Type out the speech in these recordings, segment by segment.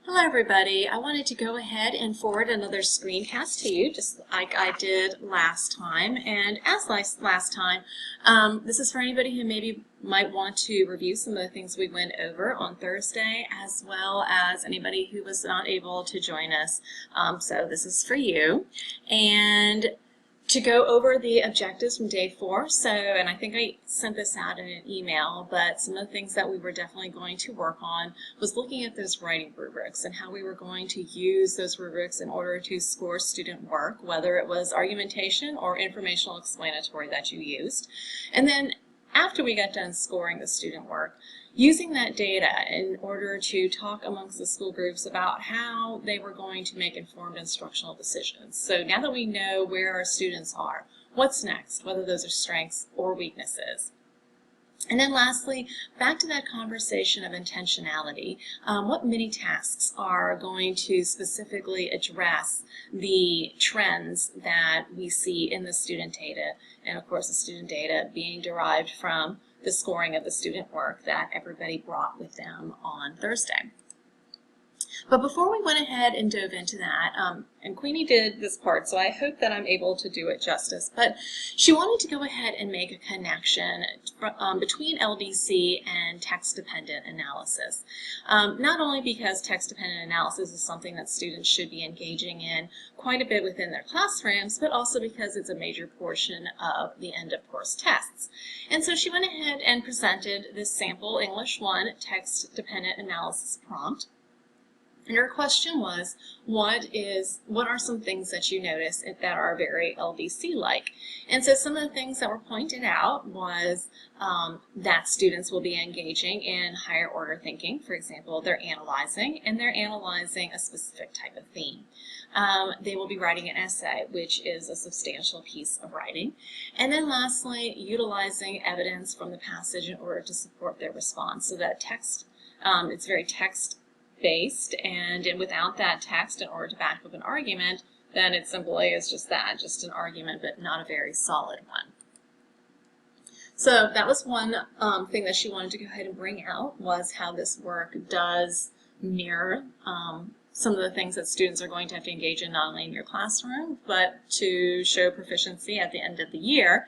Hello everybody. I wanted to go ahead and forward another screencast to you just like I did last time. And as last time, this is for anybody who maybe might want to review some of the things we went over on Thursday, as well as anybody who was not able to join us. So this is for you. And to go over the objectives from day 4. And I think I sent this out in an email, but some of the things that we were definitely going to work on was looking at those writing rubrics and how we were going to use those rubrics in order to score student work, whether it was argumentation or informational explanatory that you used. And then after we got done scoring the student work, using that data in order to talk amongst the school groups about how they were going to make informed instructional decisions. So now that we know where our students are, what's next, whether those are strengths or weaknesses. And then lastly, back to that conversation of intentionality, what mini tasks are going to specifically address the trends that we see in the student data, and of course the student data being derived from the scoring of the student work that everybody brought with them on Thursday. But before we went ahead and dove into that, and Queenie did this part, so I hope that I'm able to do it justice, but she wanted to go ahead and make a connection between LDC and text-dependent analysis. Not only because text-dependent analysis is something that students should be engaging in quite a bit within their classrooms, but also because it's a major portion of the end-of-course tests. And so she went ahead and presented this sample English 1 text-dependent analysis prompt. And her question was, what are some things that you notice that are very LDC-like? And so some of the things that were pointed out was that students will be engaging in higher order thinking. For example, they're analyzing a specific type of theme. They will be writing an essay, which is a substantial piece of writing. And then lastly, utilizing evidence from the passage in order to support their response. So that text, it's very text-based, and without that text in order to back up an argument, then it simply is just an argument, but not a very solid one. So that was one thing that she wanted to go ahead and bring out, was how this work does mirror some of the things that students are going to have to engage in not only in your classroom, but to show proficiency at the end of the year.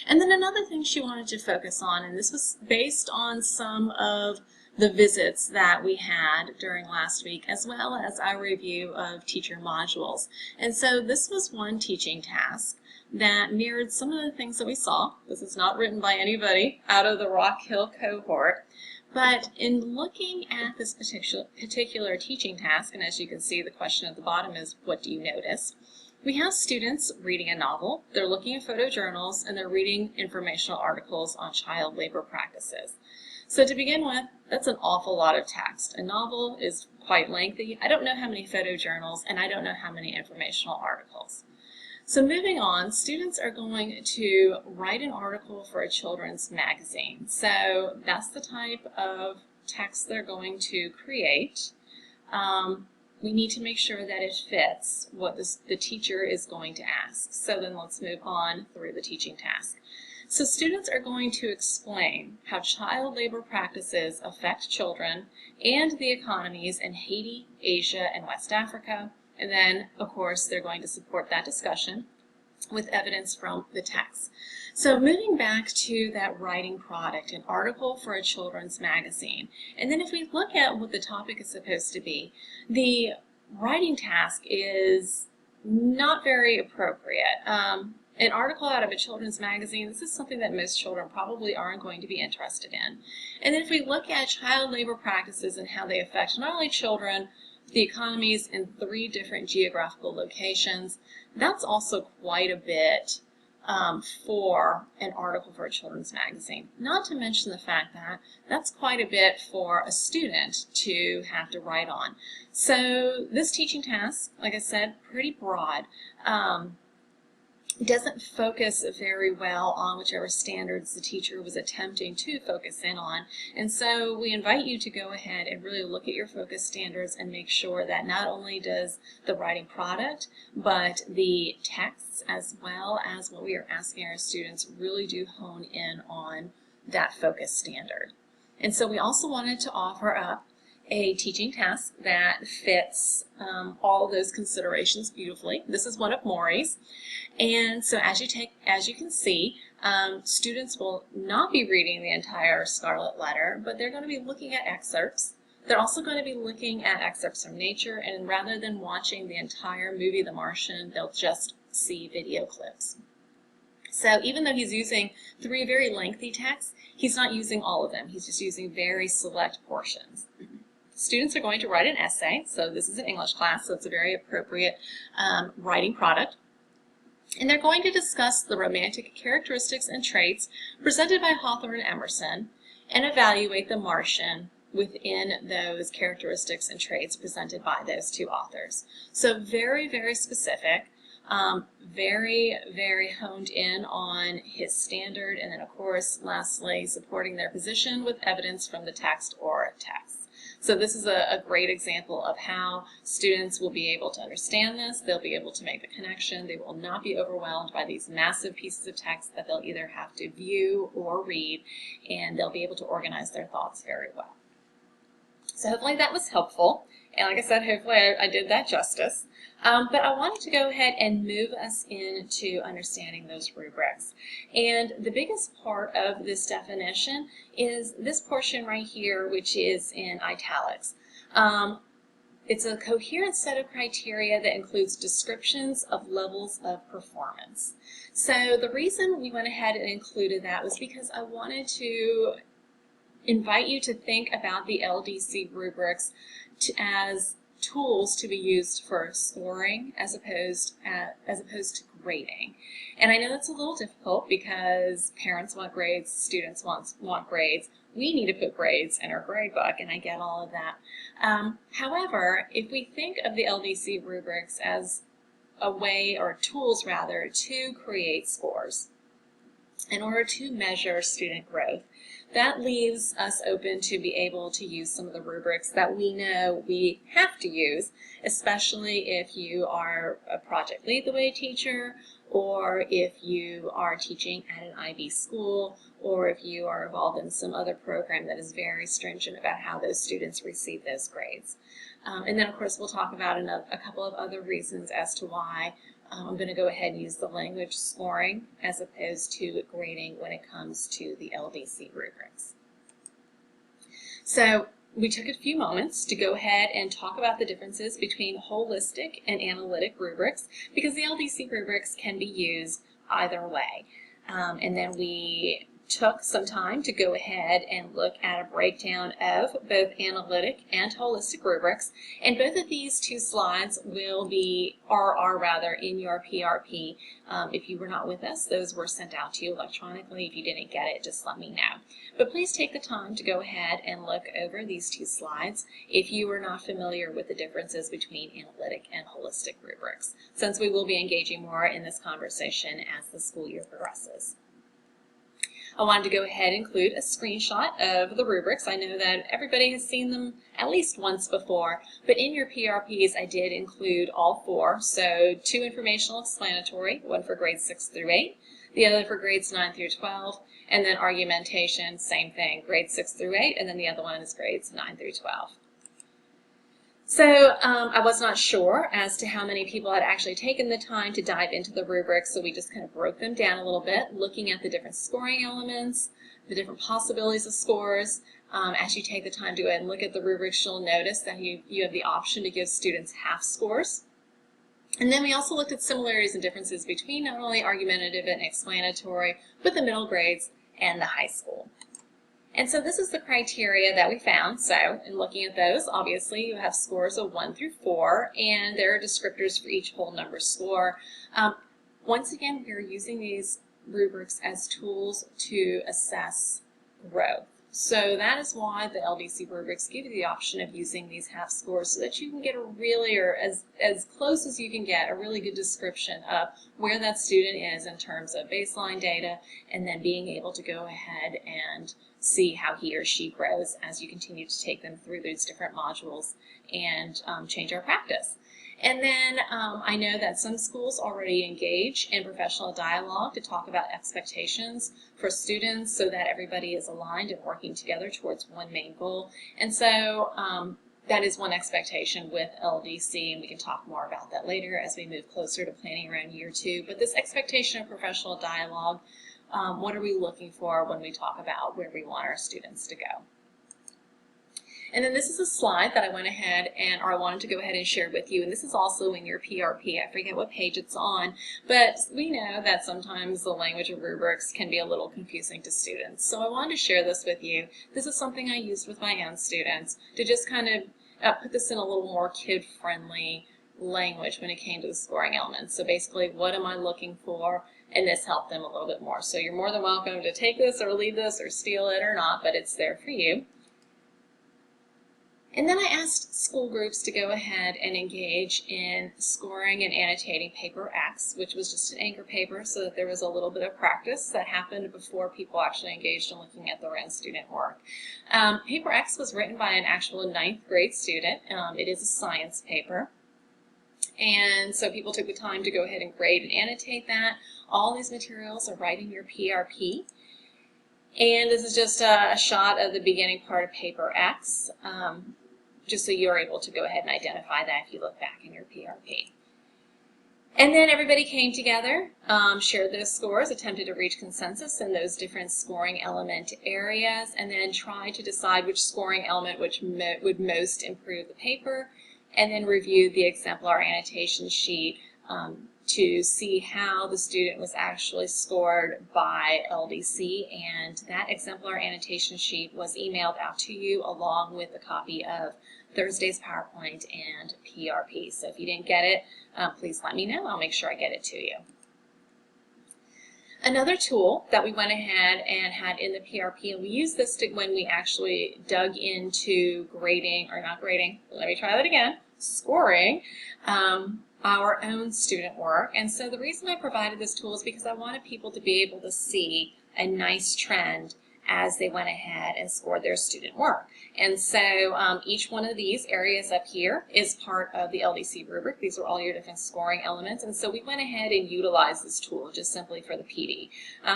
And then another thing she wanted to focus on, and this was based on some of the visits that we had during last week, as well as our review of teacher modules. And so this was one teaching task that mirrored some of the things that we saw. This is not written by anybody out of the Rock Hill cohort, but in looking at this particular teaching task, and as you can see, the question at the bottom is, what do you notice? We have students reading a novel, they're looking at photojournals, and they're reading informational articles on child labor practices. So to begin with, that's an awful lot of text. A novel is quite lengthy. I don't know how many photojournals, and I don't know how many informational articles. So moving on, students are going to write an article for a children's magazine. So that's the type of text they're going to create. We need to make sure that it fits what the teacher is going to ask. So then let's move on through the teaching task. So students are going to explain how child labor practices affect children and the economies in Haiti, Asia, and West Africa. And then, of course, they're going to support that discussion with evidence from the text. So moving back to that writing product, an article for a children's magazine. And then if we look at what the topic is supposed to be, the writing task is not very appropriate. An article out of a children's magazine, this is something that most children probably aren't going to be interested in. And then if we look at child labor practices and how they affect not only children, the economies in 3 different geographical locations, that's also quite a bit for an article for a children's magazine. Not to mention the fact that that's quite a bit for a student to have to write on. So this teaching task, like I said, pretty broad. Doesn't focus very well on whichever standards the teacher was attempting to focus in on. And so we invite you to go ahead and really look at your focus standards and make sure that not only does the writing product, but the texts as well as what we are asking our students really do hone in on that focus standard. And so we also wanted to offer up a teaching task that fits all those considerations beautifully. This is one of Maury's. And so as you can see, students will not be reading the entire Scarlet Letter, but they're going to be looking at excerpts. They're also going to be looking at excerpts from nature, and rather than watching the entire movie, The Martian, they'll just see video clips. So even though he's using 3 very lengthy texts, he's not using all of them. He's just using very select portions. Students are going to write an essay, so this is an English class, so it's a very appropriate writing product. And they're going to discuss the romantic characteristics and traits presented by Hawthorne and Emerson and evaluate The Martian within those characteristics and traits presented by those 2 authors. So very, very specific, very, very honed in on his standard, and then of course, lastly, supporting their position with evidence from the text or texts. So this is a great example of how students will be able to understand this. They'll be able to make the connection. They will not be overwhelmed by these massive pieces of text that they'll either have to view or read, and they'll be able to organize their thoughts very well. So hopefully that was helpful, and like I said, hopefully I did that justice. But I wanted to go ahead and move us into understanding those rubrics. And the biggest part of this definition is this portion right here, which is in italics. It's a coherent set of criteria that includes descriptions of levels of performance. So the reason we went ahead and included that was because I wanted to invite you to think about the LDC rubrics as tools to be used for scoring as opposed to grading. And I know that's a little difficult because parents want grades, students want grades. We need to put grades in our grade book, and I get all of that. However, if we think of the LDC rubrics as a way, or tools rather, to create scores in order to measure student growth, that leaves us open to be able to use some of the rubrics that we know we have to use, especially if you are a Project Lead the Way teacher, or if you are teaching at an IB school, or if you are involved in some other program that is very stringent about how those students receive those grades. And then of course we'll talk about a couple of other reasons as to why I'm going to go ahead and use the language scoring as opposed to grading when it comes to the LDC rubrics. So we took a few moments to go ahead and talk about the differences between holistic and analytic rubrics, because the LDC rubrics can be used either way. And then we took some time to go ahead and look at a breakdown of both analytic and holistic rubrics, and both of these 2 slides will be, are rather, in your PRP. If you were not with us, those were sent out to you electronically. If you didn't get it, just let me know. But please take the time to go ahead and look over these 2 slides if you are not familiar with the differences between analytic and holistic rubrics, since we will be engaging more in this conversation as the school year progresses. I wanted to go ahead and include a screenshot of the rubrics. I know that everybody has seen them at least once before, but in your PRPs I did include all 4. So 2 informational explanatory, one for grades 6 through 8, the other for grades 9 through 12, and then argumentation, same thing, grades 6 through 8, and then the other one is grades 9 through 12. So I was not sure as to how many people had actually taken the time to dive into the rubrics, so we just kind of broke them down a little bit, looking at the different scoring elements, the different possibilities of scores. As you take the time to go ahead and look at the rubrics, you'll notice that you have the option to give students half scores. And then we also looked at similarities and differences between not only argumentative and explanatory, but the middle grades and the high school. And so this is the criteria that we found. So in looking at those, obviously you have scores of 1 through 4, and there are descriptors for each whole number score. Once again, we are using these rubrics as tools to assess growth. So that is why the LDC rubrics give you the option of using these half scores, so that you can get a really, or as close as you can get, a really good description of where that student is in terms of baseline data, and then being able to go ahead and see how he or she grows as you continue to take them through these different modules and change our practice. And then I know that some schools already engage in professional dialogue to talk about expectations for students so that everybody is aligned and working together towards one main goal. And so that is one expectation with LDC, and we can talk more about that later as we move closer to planning around year 2. But this expectation of professional dialogue, what are we looking for when we talk about where we want our students to go? And then this is a slide that I went ahead or I wanted to go ahead and share with you, and this is also in your PRP. I forget what page it's on, but we know that sometimes the language of rubrics can be a little confusing to students. So I wanted to share this with you. This is something I used with my own students to just kind of put this in a little more kid-friendly language when it came to the scoring elements. So basically, what am I looking for? And this helped them a little bit more. So you're more than welcome to take this or leave this or steal it or not, but it's there for you. And then I asked school groups to go ahead and engage in scoring and annotating paper X, which was just an anchor paper, so that there was a little bit of practice that happened before people actually engaged in looking at their own student work. Paper X was written by an actual 9th grade student. It is a science paper. And so people took the time to go ahead and grade and annotate that. All these materials are right in your PRP. And this is just a shot of the beginning part of paper X. Just so you're able to go ahead and identify that if you look back in your PRP. And then everybody came together, shared those scores, attempted to reach consensus in those different scoring element areas, and then tried to decide which scoring element would most improve the paper, and then reviewed the exemplar annotation sheet to see how the student was actually scored by LDC, and that exemplar annotation sheet was emailed out to you along with a copy of Thursday's PowerPoint and PRP. So if you didn't get it, please let me know. I'll make sure I get it to you. Another tool that we went ahead and had in the PRP, and we used this when we actually dug into grading, or not grading, let me try that again, scoring our own student work. And so the reason I provided this tool is because I wanted people to be able to see a nice trend as they went ahead and scored their student work. And so each one of these areas up here is part of the LDC rubric. These are all your different scoring elements. And so we went ahead and utilized this tool just simply for the PD.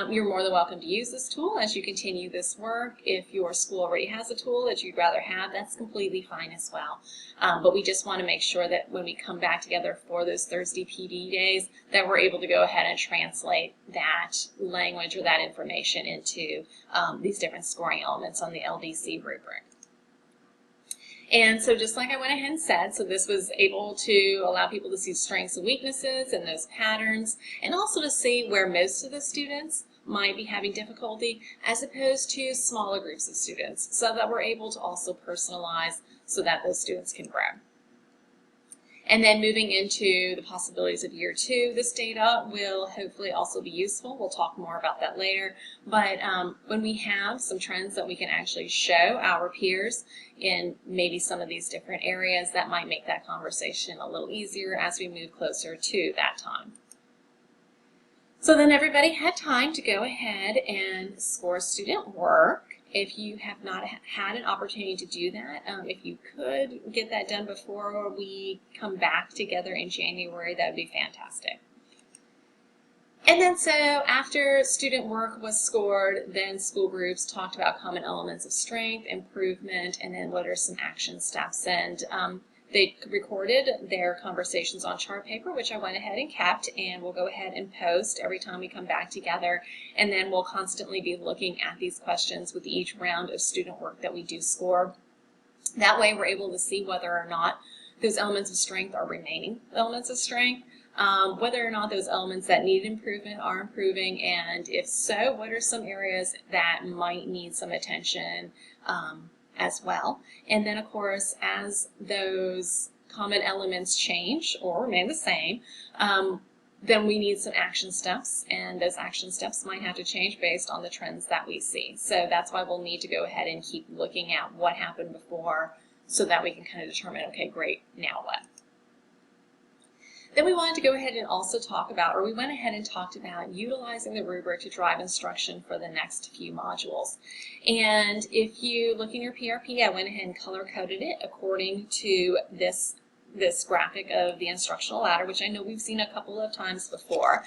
You're more than welcome to use this tool as you continue this work. If your school already has a tool that you'd rather have, that's completely fine as well. But we just want to make sure that when we come back together for those Thursday PD days, that we're able to go ahead and translate that language or that information into these different scoring elements on the LDC rubric. And so just like I went ahead and said, so this was able to allow people to see strengths and weaknesses and those patterns, and also to see where most of the students might be having difficulty as opposed to smaller groups of students, so that we're able to also personalize so that those students can grow. And then moving into the possibilities of year 2, this data will hopefully also be useful. We'll talk more about that later. But when we have some trends that we can actually show our peers in maybe some of these different areas, that might make that conversation a little easier as we move closer to that time. So then everybody had time to go ahead and score student work. If you have not had an opportunity to do that, if you could get that done before we come back together in January, that would be fantastic. And then so after student work was scored, then school groups talked about common elements of strength, improvement, and then what are some action steps. And they recorded their conversations on chart paper, which I went ahead and kept, and we'll go ahead and post every time we come back together. And then we'll constantly be looking at these questions with each round of student work that we do score. That way we're able to see whether or not those elements of strength are remaining elements of strength, whether or not those elements that need improvement are improving, and if so, what are some areas that might need some attention as well. And then of course, as those common elements change or remain the same, then we need some action steps, and those action steps might have to change based on the trends that we see. So that's why we'll need to go ahead and keep looking at what happened before so that we can kind of determine, okay, great, now what? Then we wanted to go ahead and also talk about, or we went ahead and talked about utilizing the rubric to drive instruction for the next few modules. And if you look in your PRP, I went ahead and color-coded it according to this graphic of the instructional ladder, which I know we've seen a couple of times before.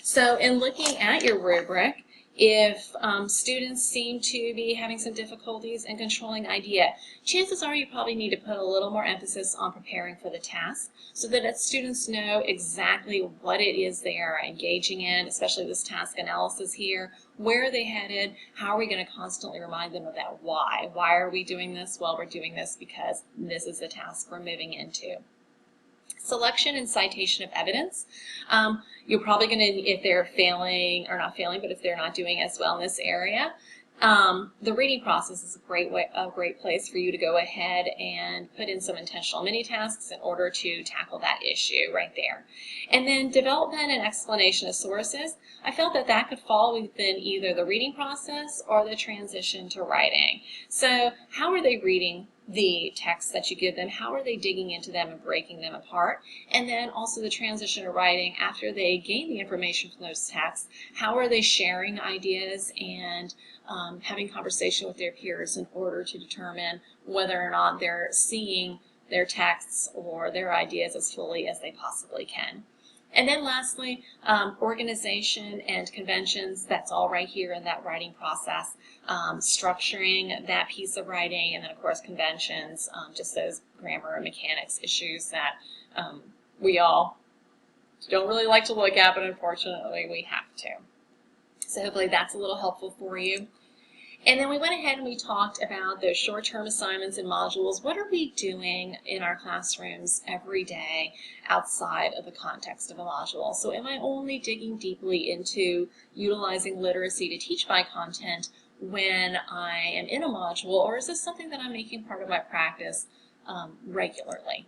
So in looking at your rubric, If students seem to be having some difficulties in controlling idea, chances are you probably need to put a little more emphasis on preparing for the task so that students know exactly what it is they are engaging in, especially this task analysis here. Where are they headed? How are we going to constantly remind them of that why? Why are we doing this? Well, we're doing this because this is the task we're moving into. Selection and citation of evidence. You're probably going to, if they're failing, or not failing, but if they're not doing as well in this area, the reading process is a great place for you to go ahead and put in some intentional mini tasks in order to tackle that issue right there. And then development and explanation of sources. I felt that that could fall within either the reading process or the transition to writing. So how are they reading the texts that you give them? How are they digging into them and breaking them apart? And then also the transition to writing, after they gain the information from those texts, how are they sharing ideas and having conversation with their peers in order to determine whether or not they're seeing their texts or their ideas as fully as they possibly can. And then lastly, organization and conventions. That's all right here in that writing process. Structuring that piece of writing, and then of course conventions, just those grammar and mechanics issues that we all don't really like to look at, but unfortunately we have to. So hopefully that's a little helpful for you. And then we went ahead and we talked about those short-term assignments and modules. What are we doing in our classrooms every day outside of the context of a module? So am I only digging deeply into utilizing literacy to teach by content when I am in a module, or is this something that I'm making part of my practice regularly?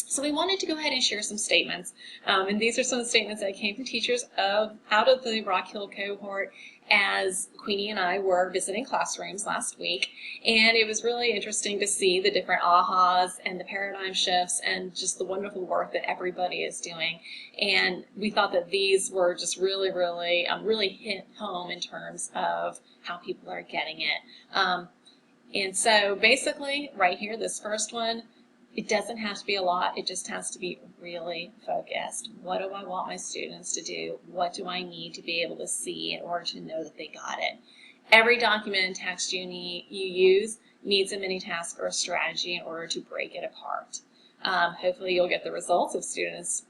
So we wanted to go ahead and share some statements, and these are some statements that came from teachers out of the Rock Hill cohort as Queenie and I were visiting classrooms last week, and it was really interesting to see the different ahas and the paradigm shifts and just the wonderful work that everybody is doing. And we thought that these were just really hit home in terms of how people are getting it. And so basically right here, this first one, it doesn't have to be a lot, it just has to be really focused. What do I want my students to do? What do I need to be able to see in order to know that they got it? Every document and text you use needs a mini task or a strategy in order to break it apart. Hopefully you'll get the results if students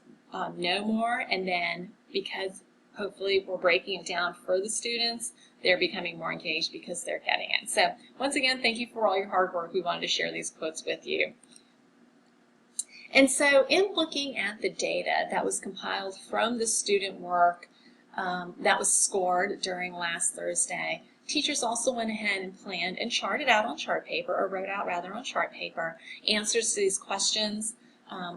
know more, and then because hopefully we're breaking it down for the students, they're becoming more engaged because they're getting it. So once again, thank you for all your hard work. We wanted to share these quotes with you. And so in looking at the data that was compiled from the student work that was scored during last Thursday, teachers also went ahead and planned and charted out on chart paper, or wrote out rather on chart paper, answers to these questions.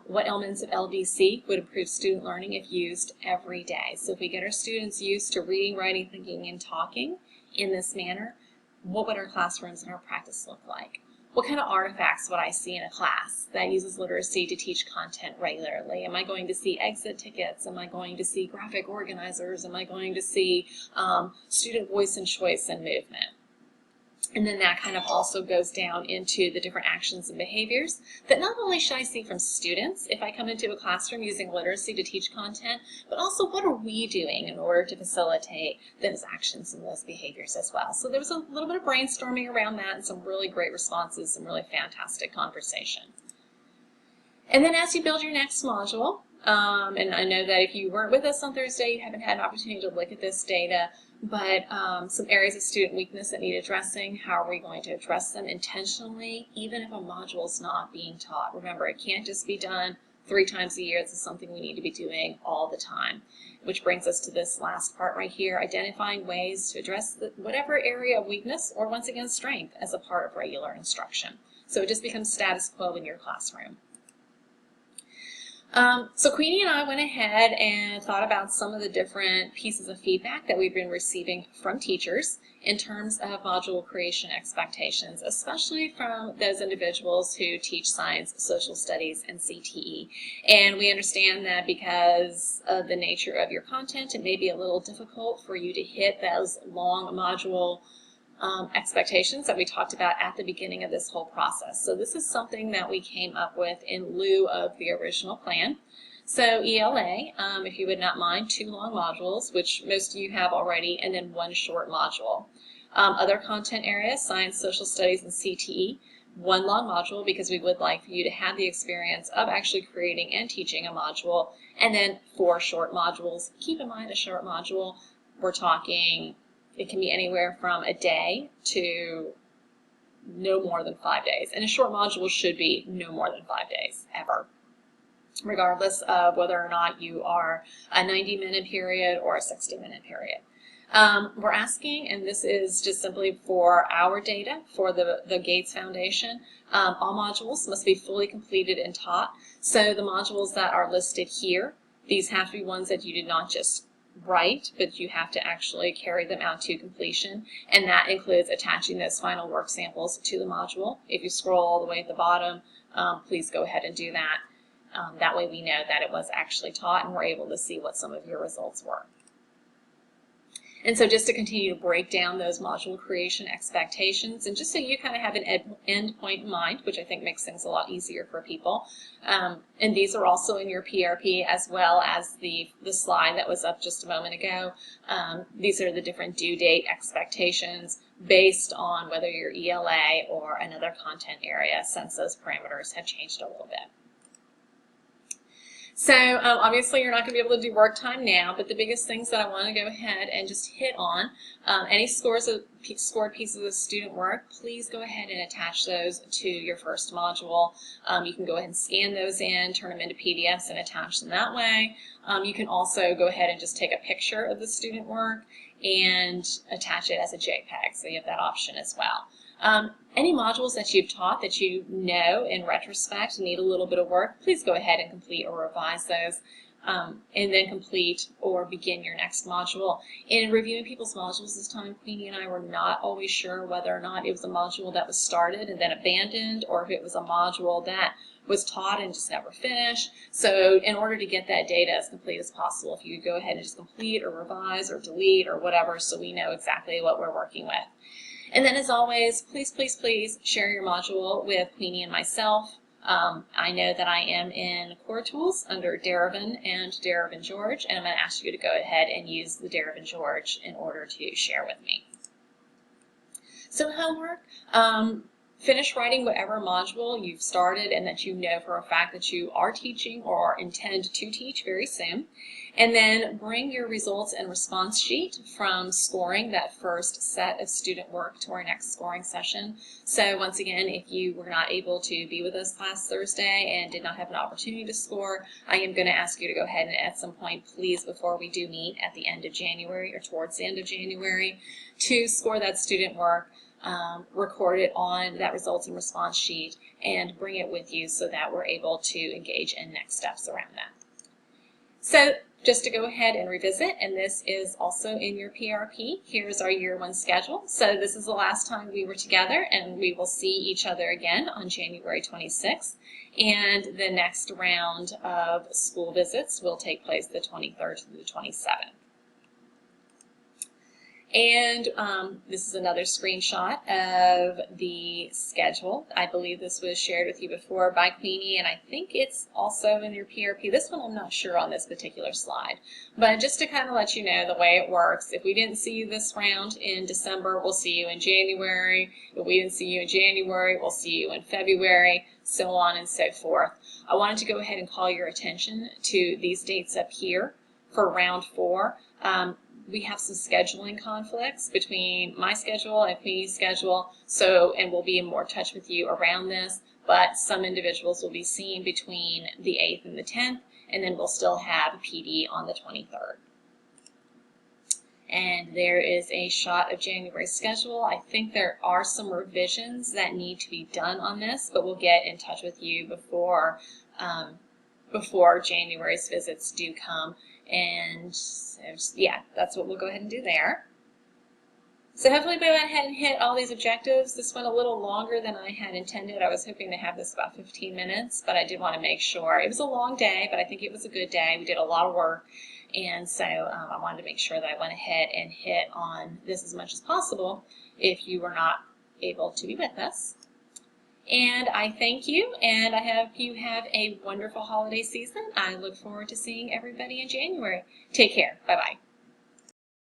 What elements of LDC would improve student learning if used every day? So if we get our students used to reading, writing, thinking, and talking in this manner, what would our classrooms and our practice look like? What kind of artifacts would I see in a class that uses literacy to teach content regularly? Am I going to see exit tickets? Am I going to see graphic organizers? Am I going to see student voice and choice and movement? And then that kind of also goes down into the different actions and behaviors that not only should I see from students if I come into a classroom using literacy to teach content, but also what are we doing in order to facilitate those actions and those behaviors as well. So there was a little bit of brainstorming around that and some really great responses, some really fantastic conversation. And then as you build your next module, and I know that if you weren't with us on Thursday, you haven't had an opportunity to look at this data, but some areas of student weakness that need addressing. How are we going to address them intentionally, even if a module is not being taught? Remember, it can't just be done 3 times a year. This is something we need to be doing all the time, which brings us to this last part right here, identifying ways to address whatever area of weakness or, once again, strength as a part of regular instruction. So it just becomes status quo in your classroom. So Queenie and I went ahead and thought about some of the different pieces of feedback that we've been receiving from teachers in terms of module creation expectations, especially from those individuals who teach science, social studies, and CTE. And we understand that because of the nature of your content, it may be a little difficult for you to hit those long module expectations that we talked about at the beginning of this whole process. So this is something that we came up with in lieu of the original plan. So ELA, if you would not mind, 2 long modules, which most of you have already, and then 1 short module. Other content areas, science, social studies, and CTE, 1 long module because we would like for you to have the experience of actually creating and teaching a module, and then 4 short modules. Keep in mind a short module, we're talking, it can be anywhere from a day to no more than 5 days. And a short module should be no more than 5 days, ever, regardless of whether or not you are a 90-minute period or a 60-minute period. We're asking, and this is just simply for our data for the Gates Foundation, all modules must be fully completed and taught. So the modules that are listed here, these have to be ones that you did not just write, but you have to actually carry them out to completion, and that includes attaching those final work samples to the module. If you scroll all the way at the bottom, please go ahead and do that. That way we know that it was actually taught and we're able to see what some of your results were. And so just to continue to break down those module creation expectations, and just so you kind of have an end point in mind, which I think makes things a lot easier for people. And these are also in your PRP, as well as the slide that was up just a moment ago. These are the different due date expectations based on whether you're ELA or another content area, since those parameters have changed a little bit. So obviously you're not going to be able to do work time now, but the biggest things that I want to go ahead and just hit on, any scored pieces of student work, please go ahead and attach those to your first module. You can go ahead and scan those in, turn them into PDFs and attach them that way. You can also go ahead and just take a picture of the student work and attach it as a JPEG, so you have that option as well. Any modules that you've taught that you know in retrospect need a little bit of work, please go ahead and complete or revise those, and then complete or begin your next module. In reviewing people's modules this time, Queenie and I were not always sure whether or not it was a module that was started and then abandoned, or if it was a module that was taught and just never finished. So in order to get that data as complete as possible, if you could go ahead and just complete or revise or delete or whatever, so we know exactly what we're working with. And then, as always, please, please, please share your module with Queenie and myself. I know that I am in Core Tools under Derivan and Derivan George, and I'm going to ask you to go ahead and use the Derivan George in order to share with me. So homework, finish writing whatever module you've started and that you know for a fact that you are teaching or intend to teach very soon. And then bring your results and response sheet from scoring that first set of student work to our next scoring session. So once again, if you were not able to be with us last Thursday and did not have an opportunity to score, I am going to ask you to go ahead and at some point, please, before we do meet at the end of January or towards the end of January, to score that student work, record it on that results and response sheet, and bring it with you so that we're able to engage in next steps around that. So just to go ahead and revisit, and this is also in your PRP, here's our year 1 schedule. So this is the last time we were together, and we will see each other again on January 26th. And the next round of school visits will take place the 23rd through the 27th. And this is another screenshot of the schedule. I believe this was shared with you before by Queenie, and I think it's also in your PRP. This one I'm not sure on this particular slide. But just to kind of let you know the way it works, if we didn't see you this round in December, we'll see you in January. If we didn't see you in January, we'll see you in February, so on and so forth. I wanted to go ahead and call your attention to these dates up here for round 4. We have some scheduling conflicts between my schedule and Queenie's schedule, and we'll be in more touch with you around this, but some individuals will be seen between the 8th and the 10th, and then we'll still have a PD on the 23rd. And there is a shot of January's schedule. I think there are some revisions that need to be done on this, but we'll get in touch with you before January's visits do come. And yeah, that's what we'll go ahead and do there. So hopefully we went ahead and hit all these objectives. This went a little longer than I had intended. I was hoping to have this about 15 minutes, but I did want to make sure. It was a long day, but I think it was a good day. We did a lot of work, and so I wanted to make sure that I went ahead and hit on this as much as possible if you were not able to be with us. And I thank you, and I hope you have a wonderful holiday season. I look forward to seeing everybody in January. Take care. Bye-bye.